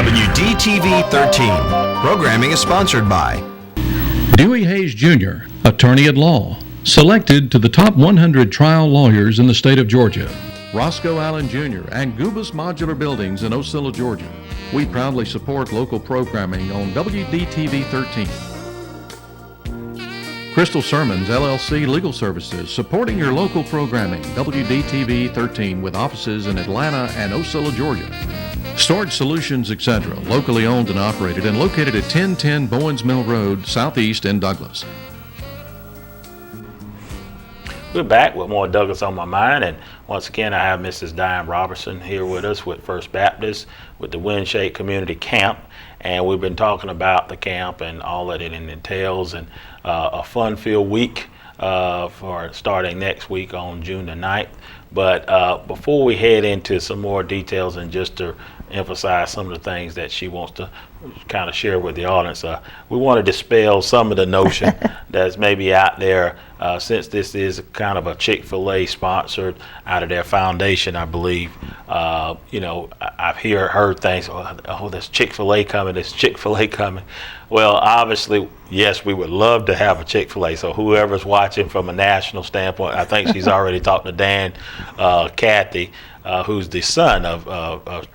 WDTV 13. Programming is sponsored by Dewey Hayes Jr., attorney at law, selected to the top 100 trial lawyers in the state of Georgia. Roscoe Allen Jr. and Gubas Modular Buildings in Ocilla, Georgia. We proudly support local programming on WDTV 13. Crystal Sermons, LLC Legal Services, supporting your local programming, WDTV 13, with offices in Atlanta and Ocilla, Georgia. Storage Solutions, etc., locally owned and operated and located at 1010 Bowens Mill Road, Southeast in Douglas. We're back with more Douglas on My Mind, and once again I have Mrs. Diane Roberson here with us with First Baptist with the Windshape Community Camp, and we've been talking about the camp and all that it entails, and a fun-filled week for starting next week on June the 9th. But before we head into some more details and just to emphasize some of the things that she wants to kind of share with the audience, we want to dispel some of the notion that's maybe out there, since this is kind of a Chick-fil-A sponsored out of their foundation, I believe. I've heard things, oh, there's Chick-fil-A coming, there's Chick-fil-A coming. Well, obviously, yes, we would love to have a Chick-fil-A. So whoever's watching from a national standpoint, I think she's already talked to Dan Cathy, who's the son of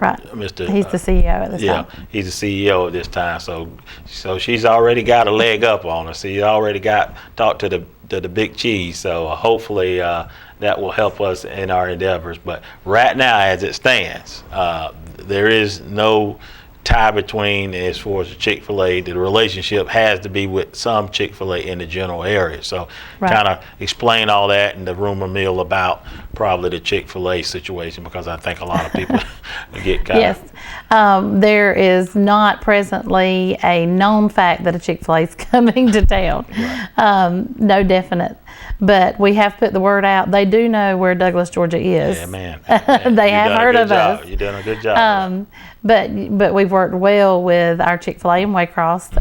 right. Mr. He's the CEO at this time. Yeah, he's the CEO at this time. So she's already got a leg up on us. She's already talked to the big cheese. So hopefully that will help us in our endeavors. But right now, as it stands, there is no tie between as far as the Chick-fil-A. The relationship has to be with some Chick-fil-A in the general area. So kind of explain all that and the rumor mill about probably the Chick-fil-A situation, because I think a lot of people get kind Yes. There is not presently a known fact that a Chick-fil-A is coming to town. No definite. But we have put the word out. They do know where Douglas, Georgia is. Yeah, man. They have heard of us. You're doing a good job. But we've worked well with our Chick-fil-A in Waycross.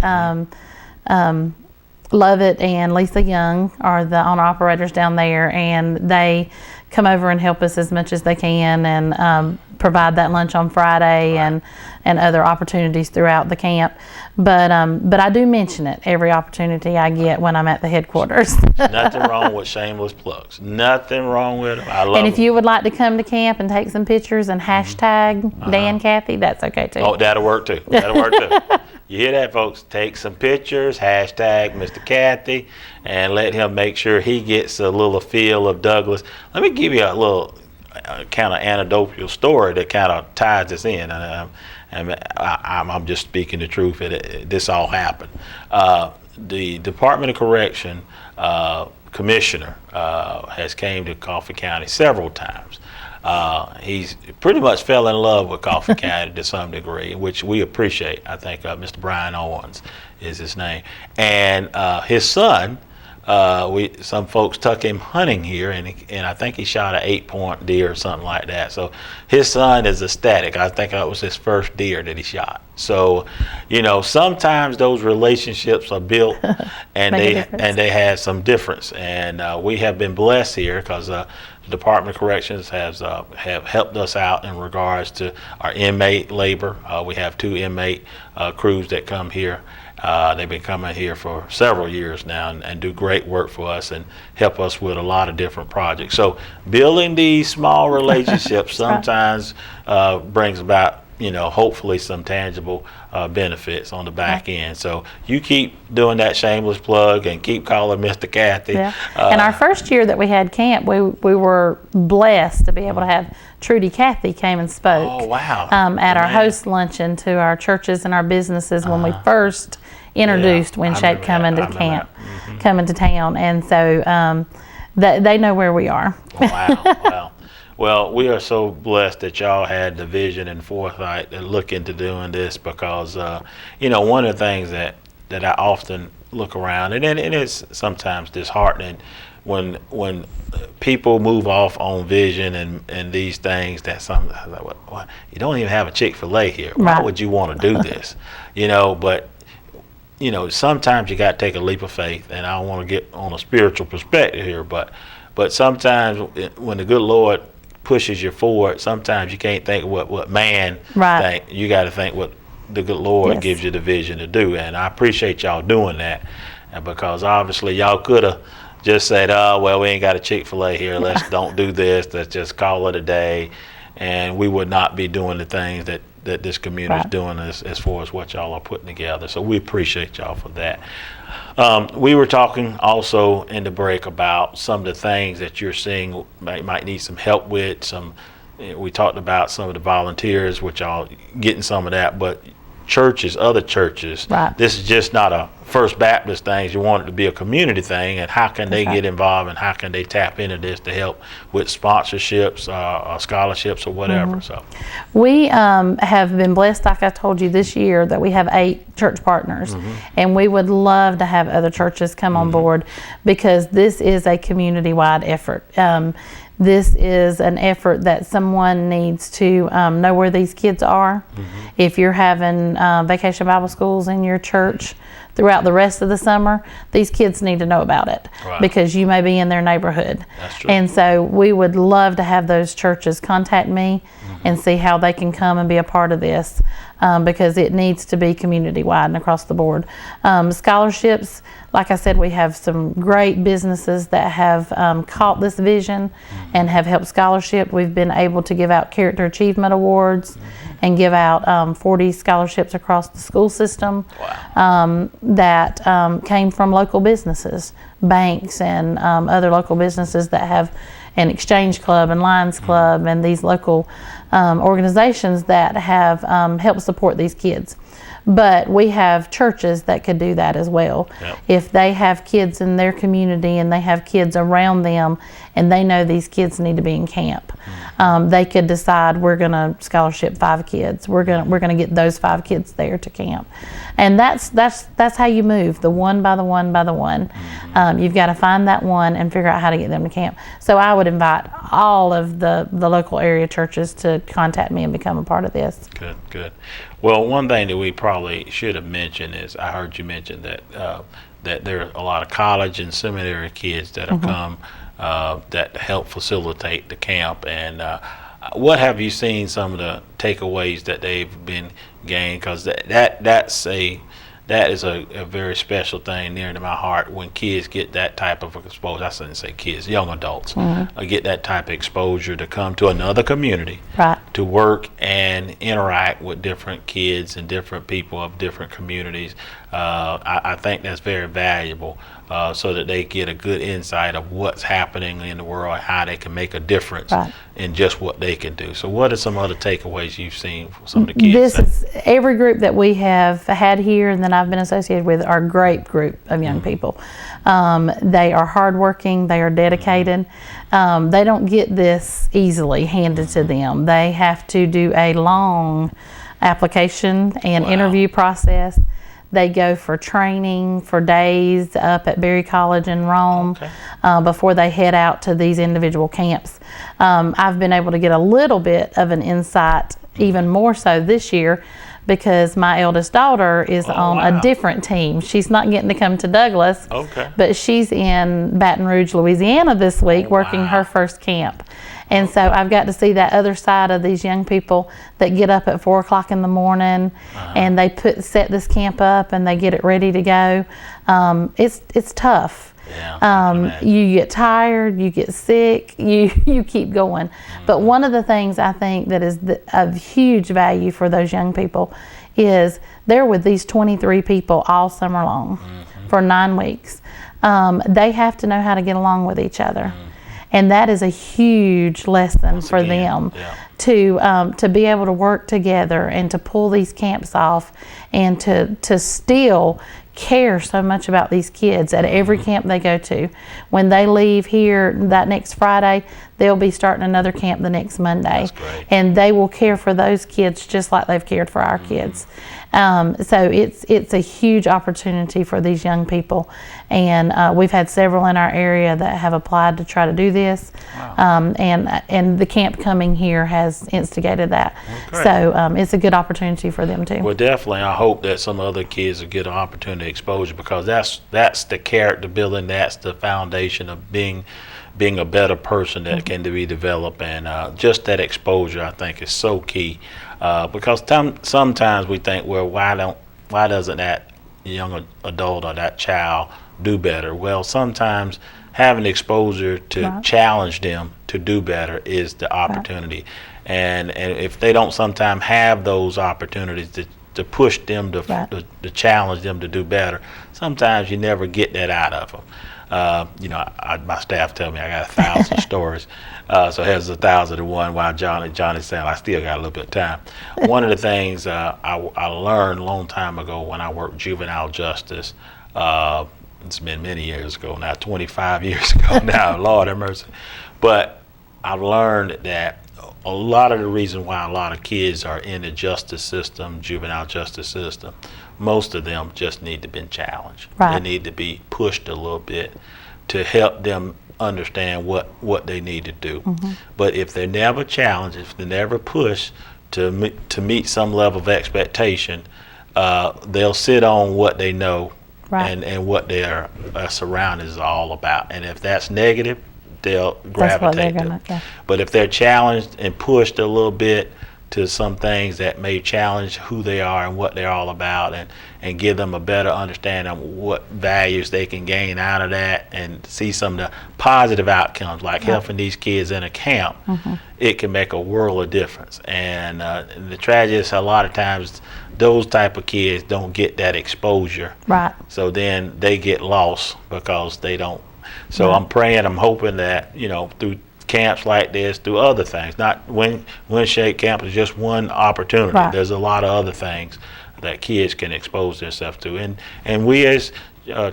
Lovett and Lisa Young are the owner operators down there, and they come over and help us as much as they can, and provide that lunch on Friday, and other opportunities throughout the camp. But I do mention it every opportunity I get when I'm at the headquarters. Nothing wrong with shameless plugs. Nothing wrong with them. I love And if them. you would like to come to camp and take some pictures and hashtag Dan Cathy, that's okay too. Oh, that'll work too. That'll work too. You hear that, folks? Take some pictures, hashtag Mr. Cathy, and let him make sure he gets a little feel of Douglas. Let me give you a little kind of anecdotal story that kind of ties this in. I'm just speaking the truth. This all happened. The Department of Correction commissioner has came to Coffee County several times. He's pretty much fell in love with Coffee County to some degree, which we appreciate. I think Mr. Brian Owens is his name, and his son. Some folks took him hunting here, and I think he shot an 8-point deer or something like that. So his son is ecstatic. I think that was his first deer that he shot. So, sometimes those relationships are built, and they have some difference. And we have been blessed here because the Department of Corrections have helped us out in regards to our inmate labor. We have 2 inmate crews that come here. They've been coming here for several years now and do great work for us and help us with a lot of different projects. So building these small relationships sometimes brings about, hopefully some tangible benefits on the back end. So you keep doing that shameless plug and keep calling Mr. Cathy. Yeah. And our first year that we had camp, we were blessed to be able to have Trudy Cathy came and spoke. Oh, wow. At our host luncheon to our churches and our businesses when we first introduced Windshape coming to camp, coming to town. And so they know where we are. Wow. Well, we are so blessed that y'all had the vision and foresight to look into doing this, because, one of the things that I often look around, and it is sometimes disheartening when people move off on vision and these things that sometimes, like, you don't even have a Chick-fil-A here. Why would you want to do this? But sometimes you got to take a leap of faith, and I don't want to get on a spiritual perspective here, but sometimes when the good Lord pushes you forward, sometimes you can't think what man think. You got to think what the good Lord Yes. gives you the vision to do. And I appreciate y'all doing that, and because obviously y'all could have just said, oh, well, we ain't got a Chick-fil-A here, let's don't do this, let's just call it a day, and we would not be doing the things that this community is Right. doing as far as what y'all are putting together. So we appreciate y'all for that. We were talking also in the break about some of the things that you're seeing might need some help with. We talked about some of the volunteers, which y'all getting some of that, but churches, other churches, Right. this is just not a First Baptist thing. You want it to be a community thing, and how can they That's right. get involved, and how can they tap into this to help with sponsorships, or scholarships, or whatever? So We have been blessed, like I told you, this year that we have 8 church partners, and we would love to have other churches come on board, because this is a community-wide effort. This is an effort that someone needs to know where these kids are. If you're having vacation Bible schools in your church throughout the rest of the summer, these kids need to know about it, Right. because you may be in their neighborhood. That's true. And so we would love to have those churches contact me and see how they can come and be a part of this, because it needs to be community-wide and across the board. Scholarships, like I said, we have some great businesses that have caught this vision and have helped scholarship. We've been able to give out character achievement awards and give out 40 scholarships across the school system. That came from local businesses, banks, and other local businesses that have an Exchange Club and Lions Club, and these local organizations that have helped support these kids. But we have churches that could do that as well. Yep. If they have kids in their community and they have kids around them and they know these kids need to be in camp, they could decide, we're going to scholarship 5 kids. We're going to get those 5 kids there to camp. And that's how you move, the one by the one by the one. You've got to find that one and figure out how to get them to camp. So I would invite all of the local area churches to contact me and become a part of this. Good. Well, one thing that we probably should have mentioned is, I heard you mention that that there are a lot of college and seminary kids that have come that help facilitate the camp. And what have you seen some of the takeaways that they've been gained? Because that is a very special thing near to my heart, when kids get that type of exposure. I shouldn't say kids, young adults get that type of exposure to come to another community, Right. to work and interact with different kids and different people of different communities. I think that's very valuable, so that they get a good insight of what's happening in the world, how they can make a difference Right. in just what they can do. So what are some other takeaways you've seen from some of the kids? This is every group that we have had here and that I've been associated with are a great group of young people. They are hardworking, they are dedicated. They don't get this easily handed to them. They have to do a long application and interview process. They go for training for days up at Berry College in Rome before they head out to these individual camps. I've been able to get a little bit of an insight, even more so this year, because my eldest daughter is on a different team. She's not getting to come to Douglas, but she's in Baton Rouge, Louisiana this week working her first camp. And so I've got to see that other side of these young people that get up at 4 o'clock in the morning and they set this camp up and they get it ready to go. It's tough. You get tired, you get sick, you keep going. But one of the things I think that is of huge value for those young people is they're with these 23 people all summer long for 9 weeks. They have to know how to get along with each other. And that is a huge lesson for them to be able to work together and to pull these camps off and to still care so much about these kids at every camp they go to. When they leave here that next Friday, they'll be starting another camp the next Monday. And they will care for those kids just like they've cared for our kids. So it's a huge opportunity for these young people. And we've had several in our area that have applied to try to do this. And the camp coming here has instigated that. So it's a good opportunity for them too. Well, definitely, I hope that some other kids will get an opportunity to exposure, because that's the character building, that's the foundation of being being a better person that can be developed, and just that exposure I think is so key, because sometimes we think, well, why doesn't that young adult or that child do better? Well, sometimes having exposure to challenge them to do better is the opportunity, and if they don't sometimes have those opportunities to push them to challenge them to do better, sometimes you never get that out of them. My staff tell me I got 1,000 stories, so here's 1,001. While Johnny's saying I still got a little bit of time. One of the things I learned a long time ago when I worked juvenile justice, it's been many years ago now, 25 years ago now, Lord have mercy, but I've learned that a lot of the reason why a lot of kids are in the justice system, juvenile justice system, most of them just need to be challenged. They need to be pushed a little bit to help them understand what they need to do. But if they're never challenged, if they're never pushed to meet some level of expectation, they'll sit on what they know and what their surroundings are all about. And if that's negative, they'll gravitate to it. But if they're challenged and pushed a little bit to some things that may challenge who they are and what they're all about, and give them a better understanding of what values they can gain out of that, and see some of the positive outcomes, like helping these kids in a camp, it can make a world of difference. And the tragedy is a lot of times those type of kids don't get that exposure. So then they get lost because they don't. So I'm praying, I'm hoping that, through camps like this, through other things, not Windshape camp is just one opportunity. There's a lot of other things that kids can expose themselves to, and we as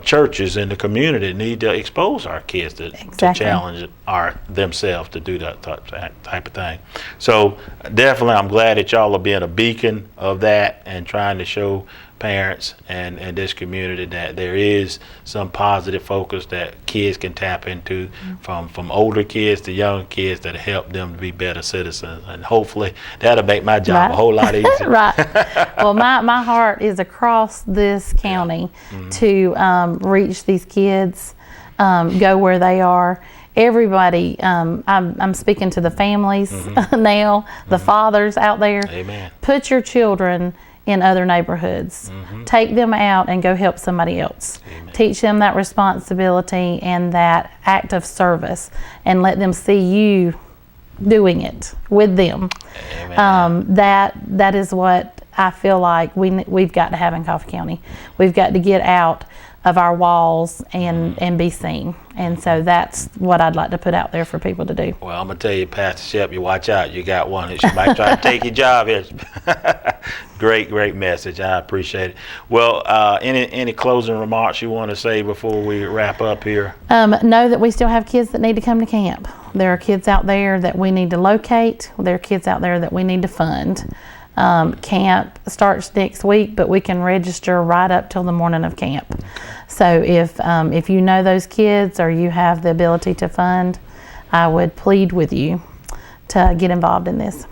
churches in the community need to expose our kids to challenge themselves to do that type of thing. So definitely I'm glad that y'all are being a beacon of that and trying to show parents and this community that there is some positive focus that kids can tap into, from older kids to young kids, that help them to be better citizens, and hopefully that'll make my job a whole lot easier. Well, my heart is across this county to reach these kids, go where they are. Everybody, I'm speaking to the families now, the fathers out there. Amen. Put your children in other neighborhoods. Take them out and go help somebody else. Amen. Teach them that responsibility and that act of service, and let them see you doing it with them. That is what I feel like we've got to have in Coffee County. We've got to get out of our walls and be seen. And so that's what I'd like to put out there for people to do. Well, I'm going to tell you, Pastor Shep, you watch out. You got one. She might try to take your job here. Great message. I appreciate it. Well, any closing remarks you want to say before we wrap up here? Know that we still have kids that need to come to camp. There are kids out there that we need to locate. There are kids out there that we need to fund. Camp starts next week, but we can register right up till the morning of camp. So if you know those kids or you have the ability to fund, I would plead with you to get involved in this.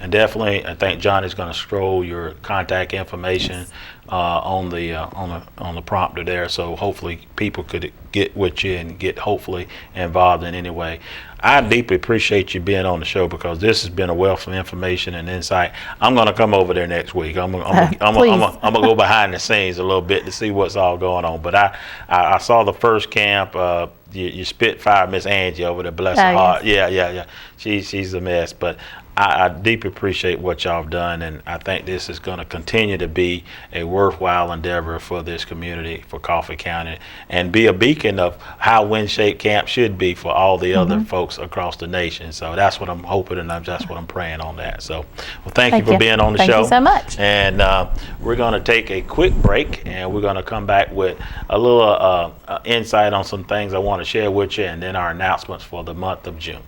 And definitely, I think John is going to scroll your contact information on the prompter there, so hopefully people could get with you and get hopefully involved in any way. I deeply appreciate you being on the show, because this has been a wealth of information and insight. I'm going to come over there next week. I'm gonna go behind the scenes a little bit to see what's all going on. But I saw the first camp. You Spitfire Miss Angie over there, bless her heart. Yeah. She's a mess, but I deeply appreciate what y'all have done, and I think this is going to continue to be a worthwhile endeavor for this community, for Coffee County, and be a beacon of how Windshape Camp should be for all the other folks across the nation. So that's what I'm hoping, and that's what I'm praying on that. So, well, thank you for being on the show. Thank you so much. And we're going to take a quick break, and we're going to come back with a little insight on some things I want to share with you, and then our announcements for the month of June.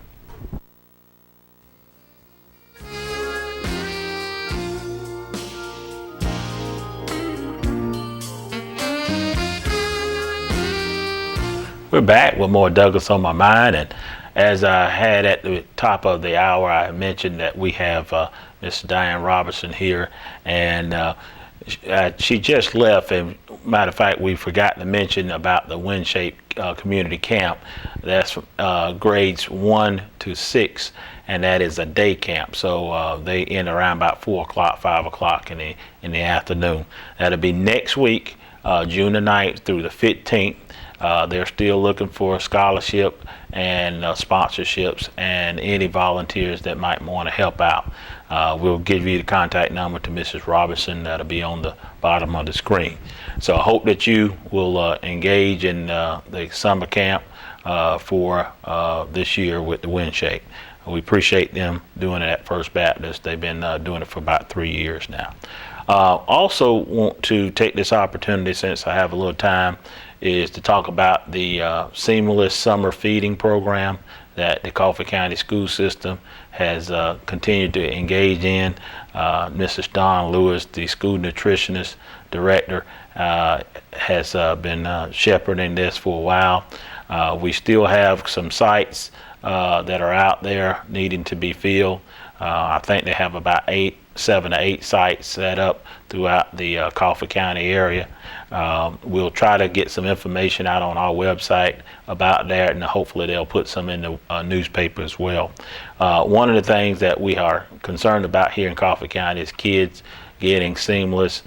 We're back with more Douglas on My Mind, and as I had at the top of the hour, I mentioned that we have Miss Diane Roberson here, and She just left, and matter of fact, we forgot to mention about the Windshape community camp. That's grades 1 to 6, and that is a day camp. So they end around about 4 o'clock, 5 o'clock in the afternoon. That'll be next week, June the 9th through the 15th. They're still looking for a scholarship and sponsorships and any volunteers that might want to help out. We'll give you the contact number to Mrs. Roberson. That'll be on the bottom of the screen. So I hope that you will engage in the summer camp for this year with the Windshape. We appreciate them doing it at First Baptist. They've been doing it for about 3 years now. Also want to take this opportunity, since I have a little time, is to talk about the seamless summer feeding program that the Coffee County school system has continued to engage in. Mrs. Dawn Lewis, the school nutritionist director, has been shepherding this for a while. We still have some sites that are out there needing to be filled. I think they have about 7 to 8 sites set up throughout the Coffee County area. We'll try to get some information out on our website about that, and hopefully they'll put some in the newspaper as well. One of the things that we are concerned about here in Coffee County is kids getting seamless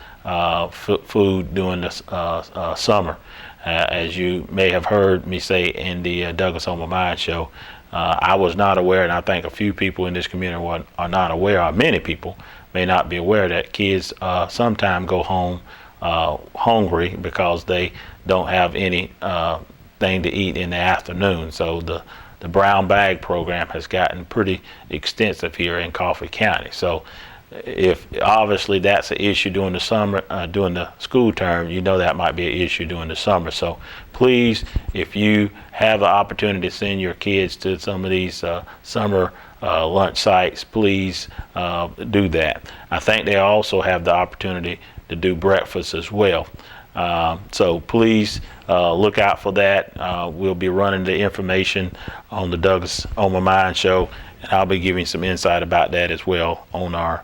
food during the summer. As you may have heard me say in the Douglas On My Mind show, I was not aware, and I think a few people in this community are not aware, or many people may not be aware, that kids sometimes go home hungry because they don't have any thing to eat in the afternoon. So the brown bag program has gotten pretty extensive here in Coffee County. So if obviously that's an issue during the summer, during the school term, you know that might be an issue during the summer. So please, if you have an opportunity to send your kids to some of these summer lunch sites, please do that. I think they also have the opportunity to do breakfast as well. So please look out for that. We'll be running the information on the Douglas On My Mind show, and I'll be giving some insight about that as well on our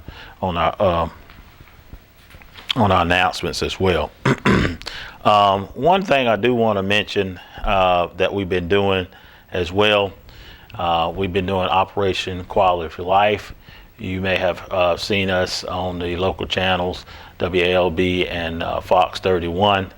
announcements as well. One thing I do want to mention that we've been doing as well, we've been doing Operation Quality for Life. You may have seen us on the local channels, WLB and Fox 31,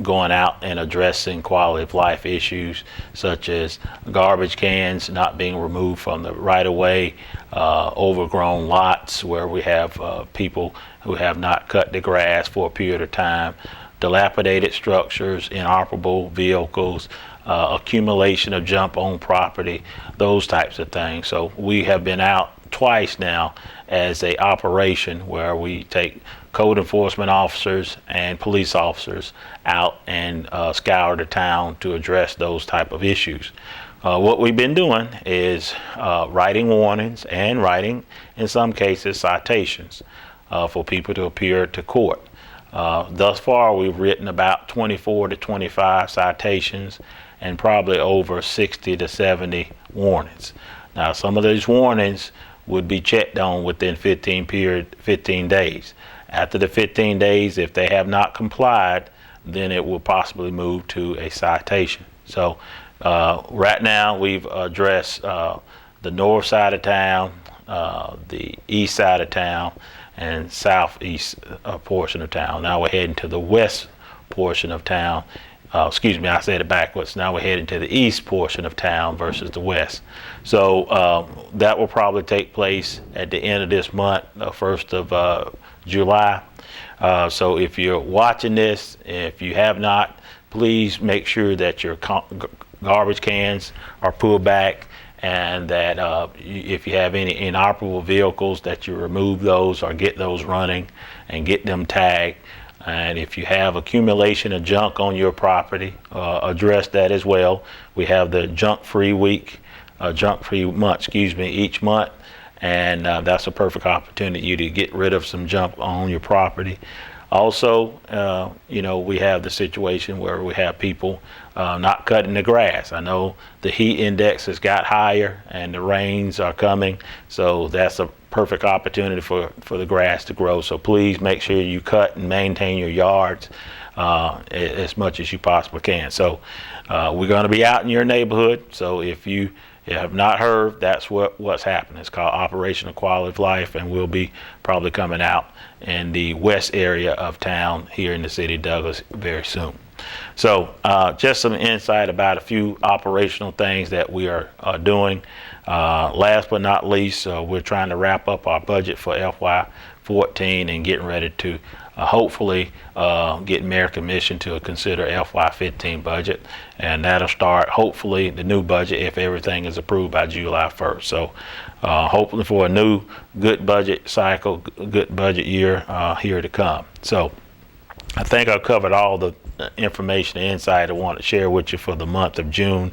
going out and addressing quality of life issues such as garbage cans not being removed from the right of way, overgrown lots where we have people who have not cut the grass for a period of time, dilapidated structures, inoperable vehicles, accumulation of junk on property, those types of things. So we have been out twice now as a operation where we take code enforcement officers and police officers out and scour the town to address those type of issues. What we've been doing is writing warnings and writing, in some cases, citations for people to appear to court. Thus far, we've written about 24 to 25 citations and probably over 60 to 70 warnings. Now, some of these warnings would be checked on within 15 days. After the 15 days, if they have not complied, then it will possibly move to a citation. So right now we've addressed the north side of town, the east side of town, and southeast portion of town. Now we're heading to the west portion of town. Excuse me, I said it backwards. Now we're heading to the east portion of town versus the west. So that will probably take place at the end of this month, the 1st of July. So if you're watching this, if you have not, please make sure that your garbage cans are pulled back, and that if you have any inoperable vehicles, that you remove those or get those running and get them tagged. And if you have accumulation of junk on your property, address that as well. We have the junk-free month, each month, and that's a perfect opportunity to get rid of some junk on your property. Also, we have the situation where we have people not cutting the grass. I know the heat index has got higher and the rains are coming, so that's a perfect opportunity for the grass to grow. So please make sure you cut and maintain your yards as much as you possibly can. So we're going to be out in your neighborhood. So if you have not heard, that's what's happening. It's called Operation Quality of Life, and we'll be probably coming out in the west area of town here in the city of Douglas very soon. So just some insight about a few operational things that we are doing. Last but not least, we're trying to wrap up our budget for FY14 and getting ready to hopefully get Mayor Commission to consider FY15 budget, and that'll start hopefully the new budget if everything is approved by July 1st. So hopefully for a new good budget cycle, good budget year here to come. So I think I've covered all the information and insight I want to share with you for the month of June,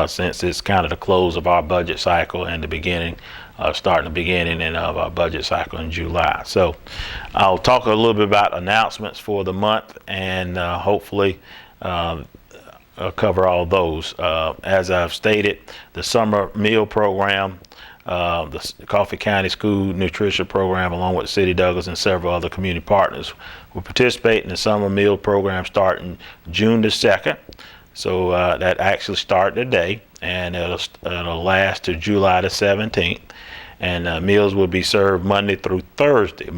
since it's kind of the close of our budget cycle and the beginning, starting the beginning of our budget cycle in July. So I'll talk a little bit about announcements for the month, and hopefully I'll cover all those. As I've stated, the summer meal program, the Coffee County School Nutrition Program, along with the City of Douglas and several other community partners, will participate in the summer meal program starting June the 2nd. So that actually started today, and it'll last to July the 17th. And meals will be served Monday through Thursday.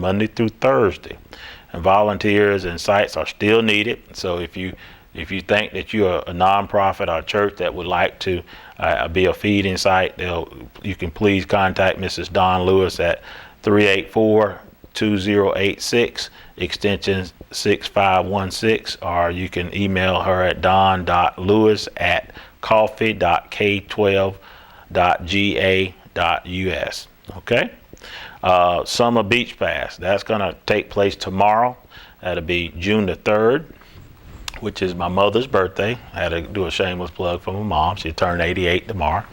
And volunteers and sites are still needed. So if you think that you're a nonprofit or a church that would like to be a feeding site, you can please contact Mrs. Dawn Lewis at 384-2086, extension 6516, or you can email her at don.lewis@coffee.k12.ga.us. Okay. Summer Beach Pass, that's going to take place tomorrow. That'll be June the 3rd, which is my mother's birthday. I had to do a shameless plug for my mom. She turned 88 tomorrow.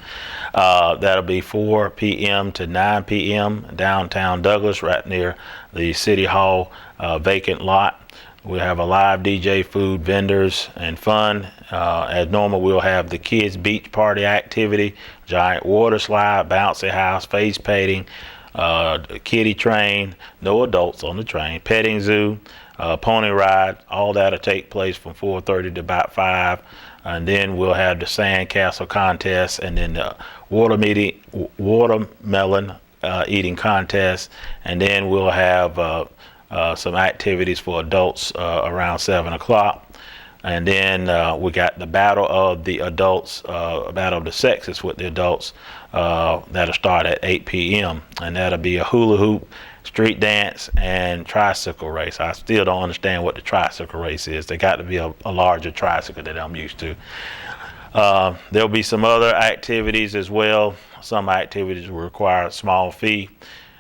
That'll be 4 p.m. to 9 p.m. downtown Douglas, right near the City Hall vacant lot. We'll have a live DJ, food, vendors, and fun. As normal, we'll have the kids' beach party activity, giant water slide, bouncy house, face painting, kiddie train, no adults on the train, petting zoo, pony ride. All that'll take place from 4:30 to about 5. And then we'll have the sand castle contest, and then the watermelon eating contest. And then we'll have some activities for adults around 7 o'clock. And then we got the battle of the adults, battle of the sexes with the adults, that'll start at 8 p.m. And that'll be a hula hoop, street dance, and tricycle race. I still don't understand what the tricycle race is. They got to be a larger tricycle that I'm used to. There'll be some other activities as well. Some activities will require a small fee.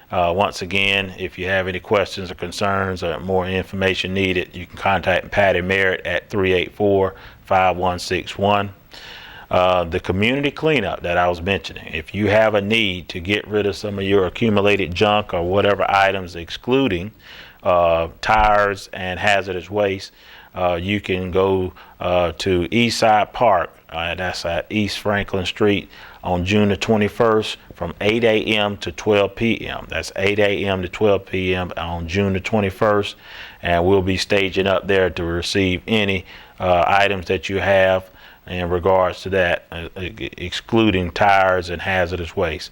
Once again, if you have any questions or concerns or more information needed, you can contact Patty Merritt at 384-5161. The community cleanup that I was mentioning, if you have a need to get rid of some of your accumulated junk or whatever items, excluding tires and hazardous waste, you can go to Eastside Park. That's at East Franklin Street on June the 21st from 8 a.m. to 12 p.m. That's 8 a.m. to 12 p.m. on June the 21st. And we'll be staging up there to receive any items that you have in regards to that, excluding tires and hazardous waste.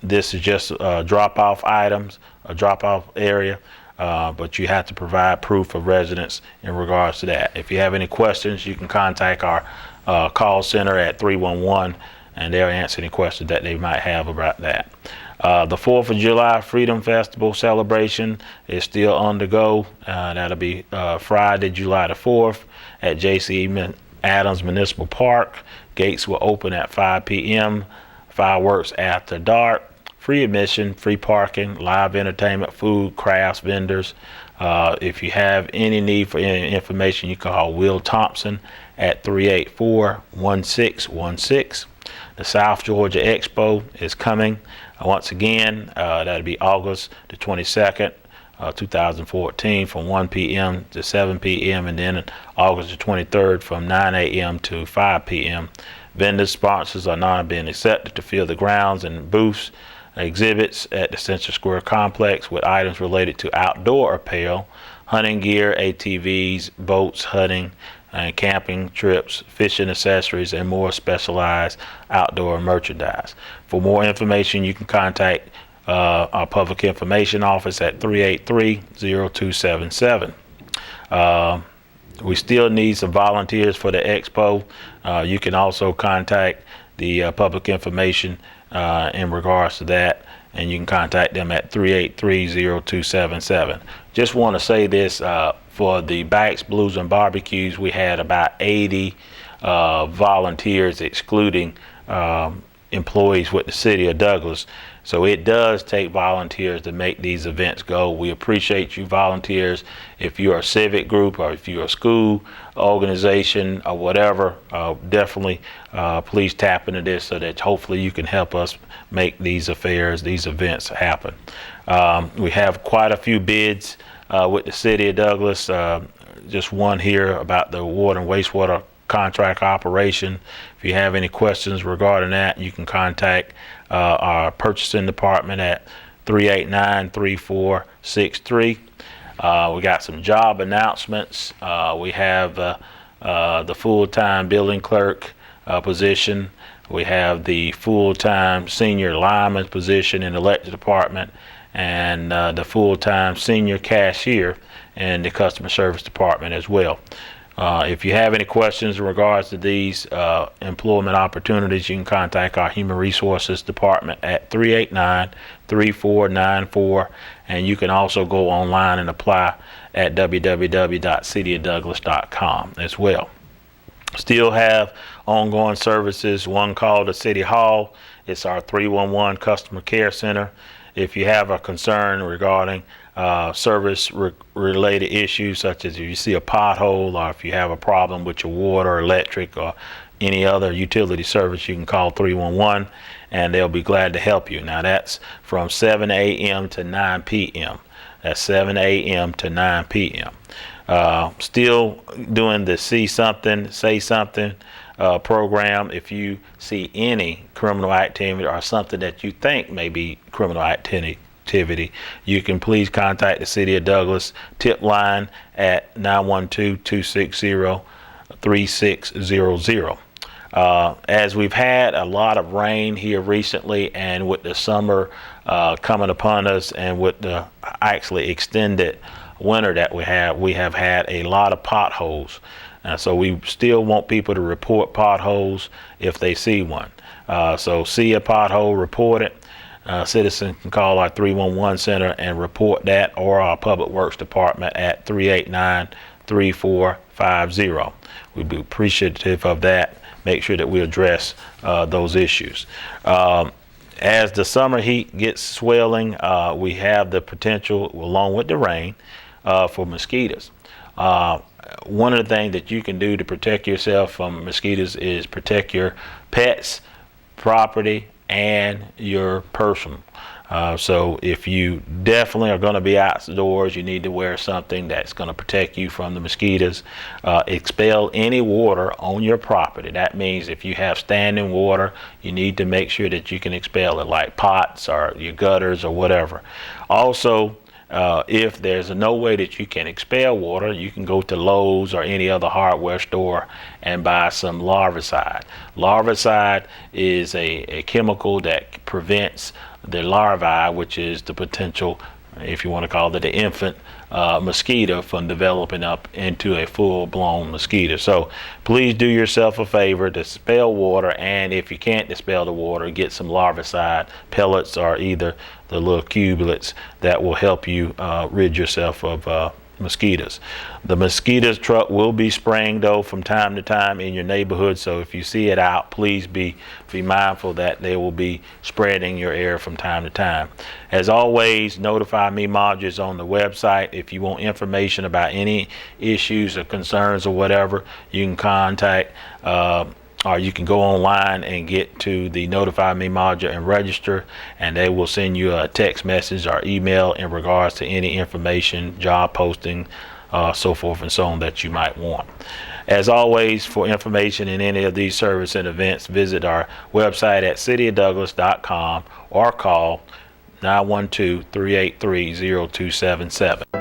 This is just drop-off items, a drop-off area. But you have to provide proof of residence in regards to that. If you have any questions, you can contact our call center at 311, and they'll answer any questions that they might have about that. The 4th of July Freedom Festival celebration is still on the go. That'll be Friday, July the 4th at J.C. Adams Municipal Park. Gates will open at 5 p.m. Fireworks after dark. Free admission, free parking, live entertainment, food, crafts, vendors. If you have any need for any information, you can call Will Thompson at 384-1616. The South Georgia Expo is coming. Once again, that'll be August the 22nd, 2014 from 1 p.m. to 7 p.m. and then August the 23rd from 9 a.m. to 5 p.m. Vendor sponsors are not being accepted to fill the grounds and booths. exhibits at the Central Square Complex with items related to outdoor apparel, hunting gear, ATVs, boats, hunting and camping trips, fishing accessories, and more specialized outdoor merchandise. For more information, you can contact our public information office at 383-0277. We still need some volunteers for the expo. You can also contact the public information in regards to that, and you can contact them at 383-0277. Just want to say this, for the Backs, Blues, and Barbecues, we had about 80 volunteers, excluding employees with the City of Douglas. So it does take volunteers to make these events go. We appreciate you volunteers. If you're a civic group or if you're a school organization or whatever, definitely please tap into this so that hopefully you can help us make these affairs, these events happen. We have quite a few bids with the City of Douglas. Just one here about the water and wastewater contract operation. If you have any questions regarding that, you can contact our purchasing department at 389-3463. We got some job announcements. We have the full-time building clerk position. We have the full-time senior lineman position in the electric department, and the full-time senior cashier in the customer service department as well. If you have any questions in regards to these employment opportunities, you can contact our Human Resources Department at 389-3494, and you can also go online and apply at www.cityofdouglas.com as well. Still have ongoing services, one called the City Hall. It's our 311 Customer Care Center. If you have a concern regarding service-related issues, such as if you see a pothole or if you have a problem with your water, electric, or any other utility service, you can call 311 and they'll be glad to help you. Now that's from 7 a.m. to 9 p.m. That's 7 a.m. to 9 p.m. Still doing the See Something, Say Something program. If you see any criminal activity or something that you think may be criminal activity, you can please contact the City of Douglas tip line at 912-260-3600. As we've had a lot of rain here recently, and with the summer coming upon us, and with the actually extended winter that we have had a lot of potholes. So we still want people to report potholes if they see one. So see a pothole, report it. Citizen can call our 311 center and report that, or our Public Works Department at 389-3450. We'd be appreciative of that. Make sure that we address those issues. As the summer heat gets swelling, we have the potential, along with the rain, for mosquitoes. One of the things that you can do to protect yourself from mosquitoes is protect your pets, property, and your person. So if you definitely are going to be outdoors, you need to wear something that's going to protect you from the mosquitoes. Expel any water on your property. That means if you have standing water, you need to make sure that you can expel it, like pots or your gutters or whatever. Also, if there's no way that you can expel water, you can go to Lowe's or any other hardware store and buy some larvicide. Larvicide is a chemical that prevents the larvae, which is the potential, if you want to call it the infant mosquito, from developing up into a full-blown mosquito. So please do yourself a favor, dispel water, and if you can't dispel the water, get some larvicide pellets or either the little cubelets that will help you rid yourself of mosquitoes. The mosquitoes truck will be spraying though from time to time in your neighborhood, so if you see it out, please be mindful that they will be spreading your air from time to time. As always, Notify Me modules on the website. If you want information about any issues or concerns or whatever, you can contact or you can go online and get to the Notify Me module and register, and they will send you a text message or email in regards to any information, job posting, so forth and so on that you might want. As always, for information in any of these service and events, visit our website at cityofdouglas.com or call 912-383-0277.